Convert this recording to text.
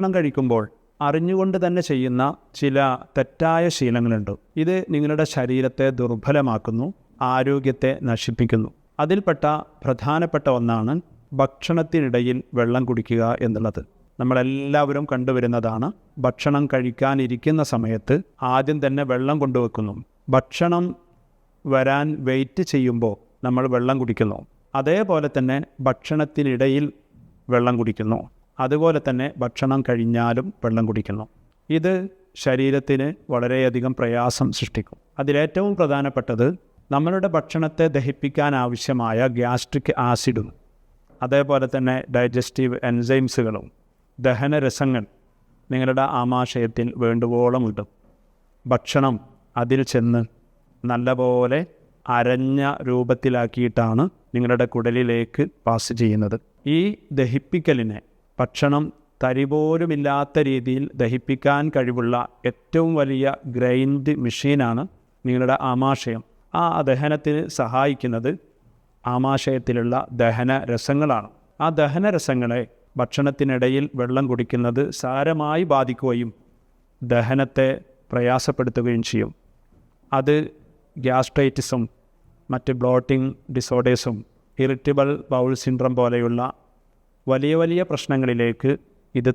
ഭക്ഷണം കഴിക്കുമ്പോൾ അറിഞ്ഞുകൊണ്ട് തന്നെ ചെയ്യുന്ന ചില തെറ്റായ ശീലങ്ങളുണ്ട്. ഇത് നിങ്ങളുടെ ശരീരത്തെ ദുർബലമാക്കുന്നു, ആരോഗ്യത്തെ നശിപ്പിക്കുന്നു. അതിൽപ്പെട്ട പ്രധാനപ്പെട്ട ഒന്നാണ് ഭക്ഷണത്തിനിടയിൽ വെള്ളം കുടിക്കുക എന്നുള്ളത്. നമ്മളെല്ലാവരും കണ്ടുവരുന്നതാണ്. ഭക്ഷണം കഴിക്കാനിരിക്കുന്ന സമയത്ത് ആദ്യം തന്നെ വെള്ളം കൊണ്ടുവെക്കുന്നു. ഭക്ഷണം വരാൻ വെയിറ്റ് ചെയ്യുമ്പോൾ നമ്മൾ വെള്ളം കുടിക്കുന്നു. അതേപോലെ തന്നെ ഭക്ഷണത്തിനിടയിൽ വെള്ളം കുടിക്കുന്നു. അതുപോലെ തന്നെ ഭക്ഷണം കഴിഞ്ഞാലും വെള്ളം കുടിക്കുന്നു. ഇത് ശരീരത്തിന് വളരെയധികം പ്രയാസം സൃഷ്ടിക്കും. അതിലേറ്റവും പ്രധാനപ്പെട്ടത് നമ്മളുടെ ഭക്ഷണത്തെ ദഹിപ്പിക്കാൻ ആവശ്യമായ ഗ്യാസ്ട്രിക് ആസിഡും അതേപോലെ തന്നെ ഡൈജസ്റ്റീവ് എൻസൈംസുകളും ദഹനരസങ്ങൾ നിങ്ങളുടെ ആമാശയത്തിൽ വേണ്ടുവോളം ഇടും. ഭക്ഷണം അതിൽ ചെന്ന് നല്ലപോലെ അരഞ്ഞ രൂപത്തിലാക്കിയിട്ടാണ് നിങ്ങളുടെ കുടലിലേക്ക് പാസ് ചെയ്യുന്നത്. ഈ ദഹിപ്പിക്കലിനെ ഭക്ഷണം തരി പോലുമില്ലാത്ത രീതിയിൽ ദഹിപ്പിക്കാൻ കഴിവുള്ള ഏറ്റവും വലിയ ഗ്രൈൻഡ് മെഷീനാണ് നിങ്ങളുടെ ആമാശയം. ആ ദഹനത്തിന് സഹായിക്കുന്നത് ആമാശയത്തിലുള്ള ദഹനരസങ്ങളാണ്. ആ ദഹനരസങ്ങളെ ഭക്ഷണത്തിനിടയിൽ വെള്ളം കുടിക്കുന്നത് സാരമായി ബാധിക്കുകയും ദഹനത്തെ പ്രയാസപ്പെടുത്തുകയും ചെയ്യും. അത് ഗ്യാസ്ട്രൈറ്റിസും മറ്റ് ബ്ലോട്ടിംഗ് ഡിസോർഡേഴ്സും ഇറിറ്റബിൾ ബൗൾ സിൻഡ്രം പോലെയുള്ള വലിയ വലിയ പ്രശ്നങ്ങളിലേക്ക് ഇത്